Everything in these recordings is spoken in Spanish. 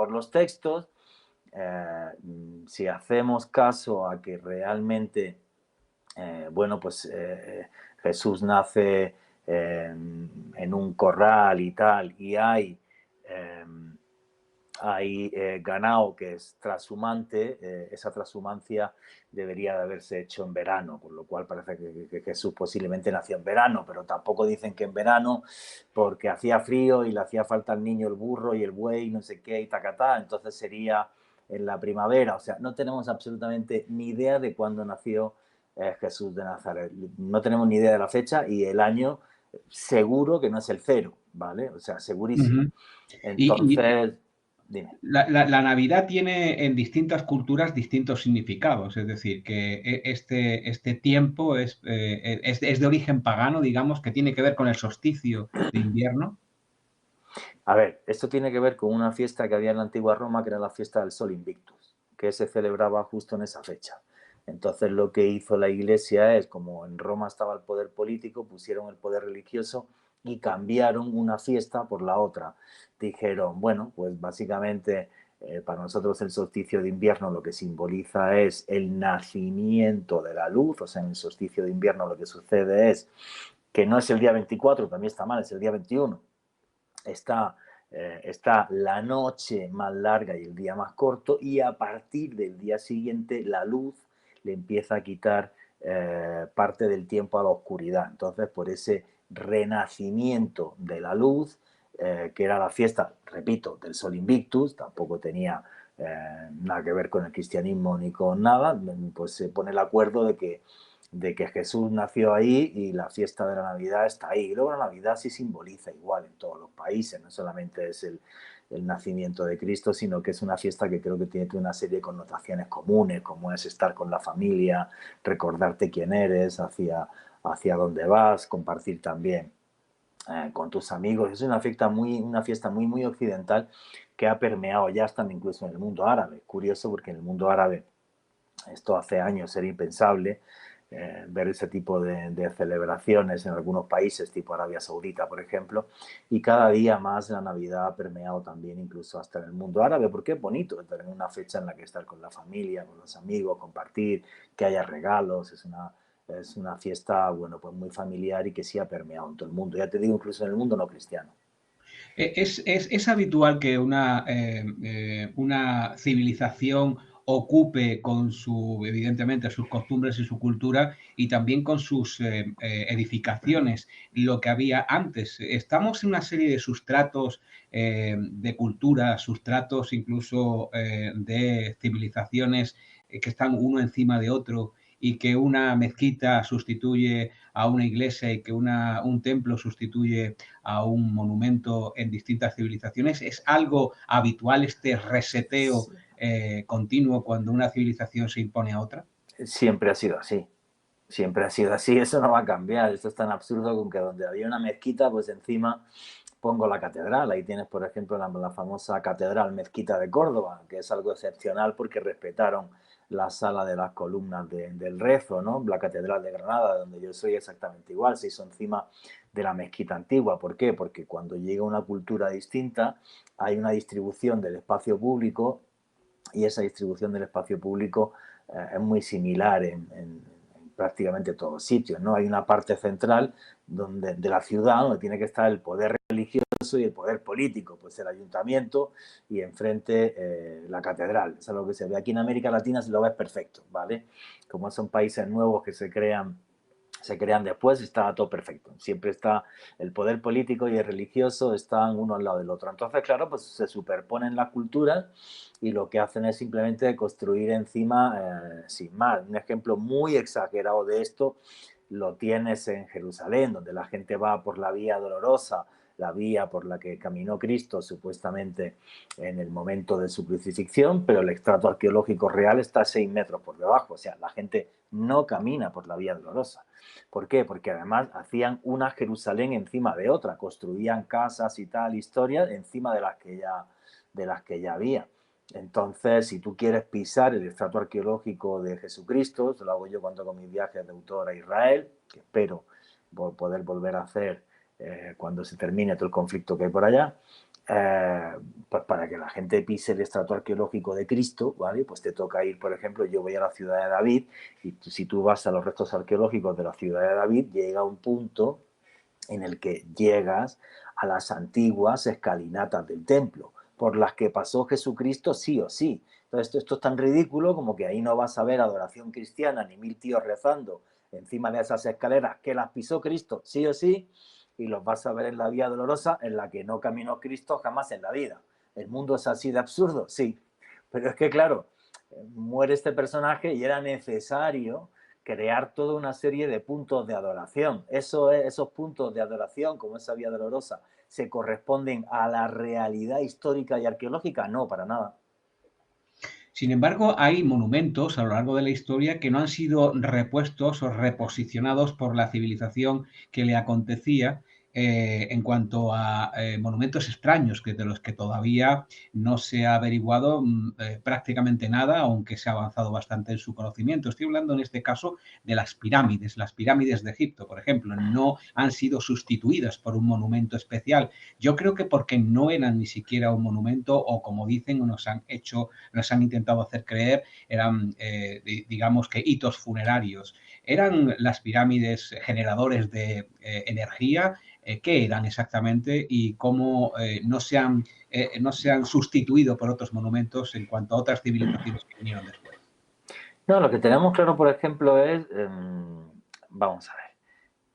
por los textos, si hacemos caso a que realmente, bueno, pues Jesús nace en un corral y tal, y eh, hay ganado que es trashumante, esa transhumancia debería de haberse hecho en verano, con lo cual parece que Jesús posiblemente nació en verano, pero tampoco dicen que en verano porque hacía frío y le hacía falta al niño el burro y el buey, no sé qué, y tacatá, entonces sería en la primavera. O sea, no tenemos absolutamente ni idea de cuándo nació Jesús de Nazaret. No tenemos ni idea de la fecha y el año seguro que no es el cero, ¿vale? O sea, segurísimo. Ujú. Y Entonces, dime. la Navidad tiene en distintas culturas distintos significados, es decir, que este tiempo es de origen pagano, digamos, que tiene que ver con el solsticio de invierno. A ver, esto tiene que ver con una fiesta que había en la antigua Roma, que era la fiesta del Sol Invictus, que se celebraba justo en esa fecha. Entonces lo que hizo la Iglesia es, como en Roma estaba el poder político, pusieron el poder religioso y cambiaron una fiesta por la otra. Dijeron, bueno, pues básicamente para nosotros el solsticio de invierno lo que simboliza es el nacimiento de la luz, o sea, en el solsticio de invierno lo que sucede es que no es el día 24, también está mal, es el día 21. Está la noche más larga y el día más corto, y a partir del día siguiente la luz le empieza a quitar parte del tiempo a la oscuridad. Entonces, por ese renacimiento de la luz, que era la fiesta, repito, del Sol Invictus, tampoco tenía nada que ver con el cristianismo ni con nada, pues se pone el acuerdo de que Jesús nació ahí y la fiesta de la Navidad está ahí. Y luego la Navidad sí simboliza igual en todos los países, no solamente es el nacimiento de Cristo, sino que es una fiesta que creo que tiene una serie de connotaciones comunes, como es estar con la familia, recordarte quién eres, hacia dónde vas, compartir también con tus amigos. Es una fiesta muy, muy occidental que ha permeado ya hasta incluso en el mundo árabe. Curioso porque en el mundo árabe esto hace años era impensable, ver ese tipo de celebraciones en algunos países, tipo Arabia Saudita, por ejemplo, y cada día más la Navidad ha permeado también incluso hasta en el mundo árabe, porque es bonito tener una fecha en la que estar con la familia, con los amigos, compartir, que haya regalos, es una fiesta, bueno, pues muy familiar y que sí ha permeado en todo el mundo, ya te digo, incluso en el mundo no cristiano. Es habitual que una civilización ocupe con evidentemente, sus costumbres y su cultura y también con sus edificaciones lo que había antes. Estamos en una serie de sustratos de cultura, sustratos incluso de civilizaciones que están uno encima de otro y que una mezquita sustituye a una iglesia y que un templo sustituye a un monumento en distintas civilizaciones. ¿Es algo habitual este reseteo continuo cuando una civilización se impone a otra? Siempre ha sido así. Siempre ha sido así, eso no va a cambiar. Esto es tan absurdo con que donde había una mezquita, pues encima pongo la catedral. Ahí tienes, por ejemplo, la famosa catedral mezquita de Córdoba, que es algo excepcional porque respetaron la sala de las columnas del rezo, ¿no? La catedral de Granada, donde yo soy, exactamente igual, se hizo encima de la mezquita antigua. ¿Por qué? Porque cuando llega una cultura distinta, hay una distribución del espacio público, y esa distribución del espacio público es muy similar en prácticamente todos sitios, ¿no? Hay una parte central de la ciudad donde tiene que estar el poder religioso y el poder político, pues el ayuntamiento, y enfrente la catedral. Eso es lo que se ve aquí en América Latina, se lo ves perfecto, ¿vale? Como son países nuevos que se crean después, está todo perfecto. Siempre está el poder político y el religioso, están uno al lado del otro. Entonces, claro, pues se superponen las culturas y lo que hacen es simplemente construir encima sin más. Un ejemplo muy exagerado de esto lo tienes en Jerusalén, donde la gente va por la vía dolorosa, la vía por la que caminó Cristo supuestamente en el momento de su crucifixión, pero el estrato arqueológico real está a 6 metros por debajo. O sea, la gente no camina por la vía dolorosa. ¿Por qué? Porque además hacían una Jerusalén encima de otra, construían casas y tal, historias encima de las que ya había. Entonces, si tú quieres pisar el estrato arqueológico de Jesucristo, eso lo hago yo cuando hago mis viajes de autor a Israel, que espero poder volver a hacer cuando se termine todo el conflicto que hay por allá, eh, pues para que la gente pise el estrato arqueológico de Cristo, ¿vale? Pues te toca ir, por ejemplo, yo voy a la ciudad de David y si tú vas a los restos arqueológicos de la ciudad de David, llega un punto en el que llegas a las antiguas escalinatas del templo, por las que pasó Jesucristo sí o sí. Entonces, esto es tan ridículo como que ahí no vas a ver adoración cristiana ni 1000 tíos rezando encima de esas escaleras que las pisó Cristo sí o sí, y los vas a ver en la Vía Dolorosa en la que no caminó Cristo jamás en la vida. ¿El mundo es así de absurdo? Sí. Pero es que, claro, muere este personaje y era necesario crear toda una serie de puntos de adoración. Esos puntos de adoración, como esa Vía Dolorosa, ¿se corresponden a la realidad histórica y arqueológica? No, para nada. Sin embargo, hay monumentos a lo largo de la historia que no han sido repuestos o reposicionados por la civilización que le acontecía en cuanto a monumentos extraños, que de los que todavía no se ha averiguado prácticamente nada, aunque se ha avanzado bastante en su conocimiento. Estoy hablando en este caso de las pirámides de Egipto, por ejemplo, no han sido sustituidas por un monumento especial. Yo creo que porque no eran ni siquiera un monumento o, como dicen, nos han intentado hacer creer, eran, digamos que, hitos funerarios. ¿Eran las pirámides generadores de energía? ¿Qué eran exactamente y cómo no se han sustituido por otros monumentos en cuanto a otras civilizaciones que vinieron después? No, lo que tenemos claro, por ejemplo, es, vamos a ver,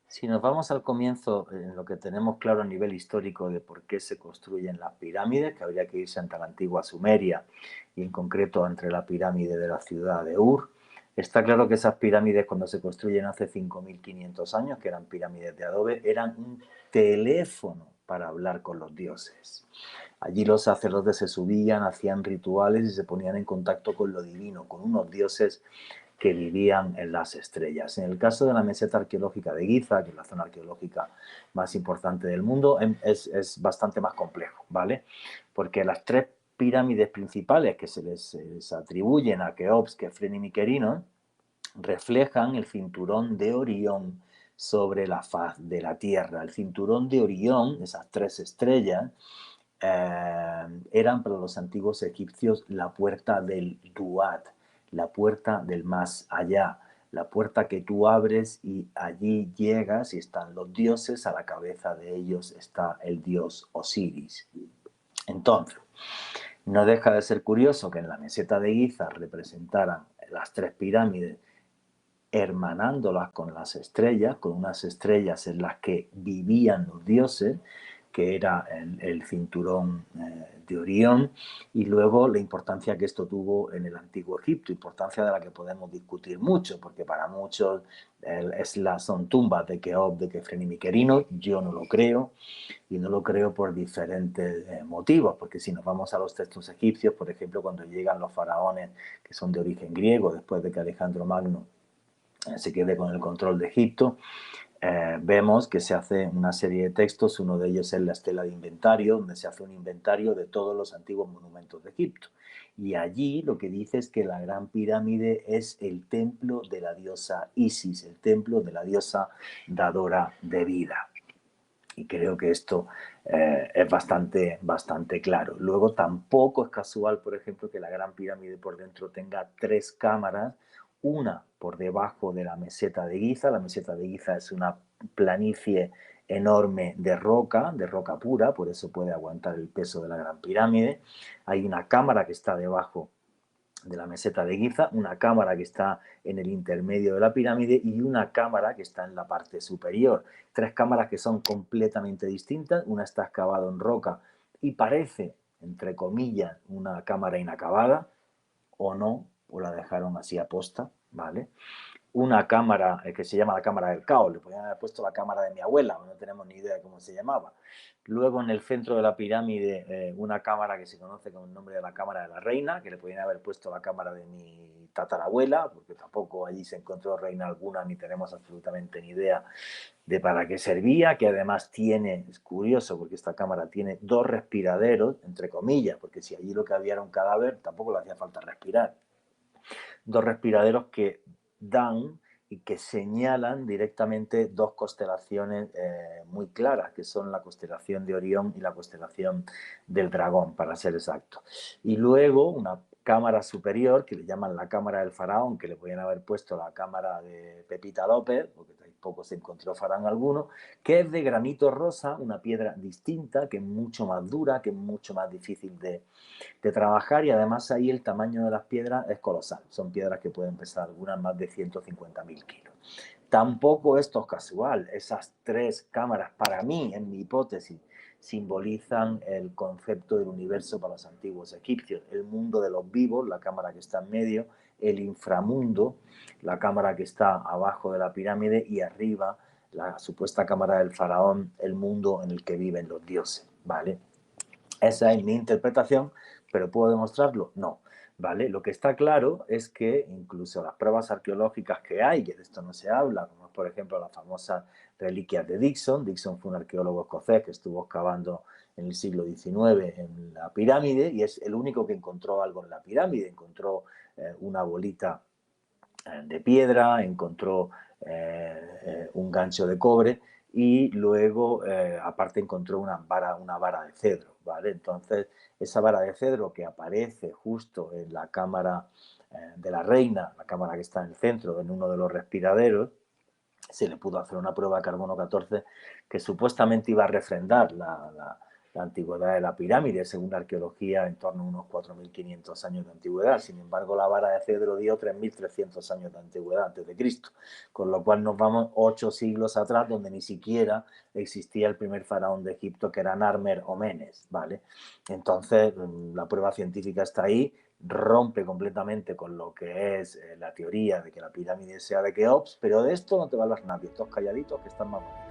si nos vamos al comienzo, en lo que tenemos claro a nivel histórico de por qué se construyen las pirámides, que habría que irse ante la antigua Sumeria y en concreto entre la pirámide de la ciudad de Ur, está claro que esas pirámides cuando se construyen hace 5500 años, que eran pirámides de adobe, eran un teléfono para hablar con los dioses. Allí los sacerdotes se subían, hacían rituales y se ponían en contacto con lo divino, con unos dioses que vivían en las estrellas. En el caso de la meseta arqueológica de Giza, que es la zona arqueológica más importante del mundo, es bastante más complejo, ¿vale? Porque las tres pirámides principales que se les atribuyen a Keops, Kefren y Miquerinos reflejan el cinturón de Orión sobre la faz de la Tierra. El cinturón de Orión, esas tres estrellas, eran para los antiguos egipcios la puerta del Duat, la puerta del más allá, la puerta que tú abres y allí llegas y están los dioses, a la cabeza de ellos está el dios Osiris. Entonces, no deja de ser curioso que en la meseta de Giza representaran las tres pirámides hermanándolas con las estrellas, con unas estrellas en las que vivían los dioses, que era el cinturón de Orión, y luego la importancia que esto tuvo en el antiguo Egipto, importancia de la que podemos discutir mucho, porque para muchos son tumbas de Keops, de Kefren y Miquerinos, yo no lo creo, y no lo creo por diferentes motivos, porque si nos vamos a los textos egipcios, por ejemplo, cuando llegan los faraones que son de origen griego, después de que Alejandro Magno se quede con el control de Egipto, vemos que se hace una serie de textos, uno de ellos es la estela de inventario, donde se hace un inventario de todos los antiguos monumentos de Egipto. Y allí lo que dice es que la Gran Pirámide es el templo de la diosa Isis, el templo de la diosa dadora de vida. Y creo que esto es bastante claro. Luego tampoco es casual, por ejemplo, que la Gran Pirámide por dentro tenga tres cámaras, una por debajo de la meseta de Giza. La meseta de Giza es una planicie enorme de roca pura, por eso puede aguantar el peso de la Gran Pirámide. Hay una cámara que está debajo de la meseta de Giza, una cámara que está en el intermedio de la pirámide y una cámara que está en la parte superior. Tres cámaras que son completamente distintas. Una está excavada en roca y parece, entre comillas, una cámara inacabada, o no, o la dejaron así a posta, ¿vale? Una cámara que se llama la cámara del caos, le podían haber puesto la cámara de mi abuela, no tenemos ni idea de cómo se llamaba. Luego en el centro de la pirámide una cámara que se conoce con el nombre de la cámara de la reina, que le podían haber puesto la cámara de mi tatarabuela, porque tampoco allí se encontró reina alguna ni tenemos absolutamente ni idea de para qué servía, que además tiene, es curioso porque esta cámara tiene dos respiraderos, entre comillas, porque si allí lo que había era un cadáver, tampoco le hacía falta respirar. Dos respiraderos que dan y que señalan directamente dos constelaciones muy claras, que son la constelación de Orión y la constelación del Dragón, para ser exacto. Y luego una cámara superior, que le llaman la cámara del faraón, que le podían haber puesto la cámara de Pepita López, porque tampoco se encontró faraón alguno, que es de granito rosa, una piedra distinta, que es mucho más dura, que es mucho más difícil de trabajar, y además ahí el tamaño de las piedras es colosal. Son piedras que pueden pesar algunas más de 150.000 kilos. Tampoco esto es casual. Esas tres cámaras, para mí, en mi hipótesis, simbolizan el concepto del universo para los antiguos egipcios. El mundo de los vivos, la cámara que está en medio, el inframundo, la cámara que está abajo de la pirámide, y arriba la supuesta cámara del faraón, el mundo en el que viven los dioses, ¿vale? Esa es mi interpretación, pero ¿puedo demostrarlo? No, ¿vale? Lo que está claro es que incluso las pruebas arqueológicas que hay, que de esto no se habla, como por ejemplo las famosas reliquias de Dixon. Dixon fue un arqueólogo escocés que estuvo excavando en el siglo XIX en la pirámide, y es el único que encontró algo en la pirámide. Encontró una bolita de piedra, encontró un gancho de cobre, y luego aparte encontró una vara de cedro, ¿vale? Entonces esa vara de cedro que aparece justo en la cámara de la reina, la cámara que está en el centro, en uno de los respiraderos, se le pudo hacer una prueba de carbono 14 que supuestamente iba a refrendar la antigüedad de la pirámide, según la arqueología, en torno a unos 4.500 años de antigüedad. Sin embargo, la vara de cedro dio 3.300 años de antigüedad antes de Cristo, con lo cual nos vamos 8 siglos atrás, donde ni siquiera existía el primer faraón de Egipto, que era Narmer o Menes, ¿vale? Entonces, la prueba científica está ahí, rompe completamente con lo que es la teoría de que la pirámide sea de Keops, pero de esto no te va a hablar nadie, todos calladitos, que están más bonitos.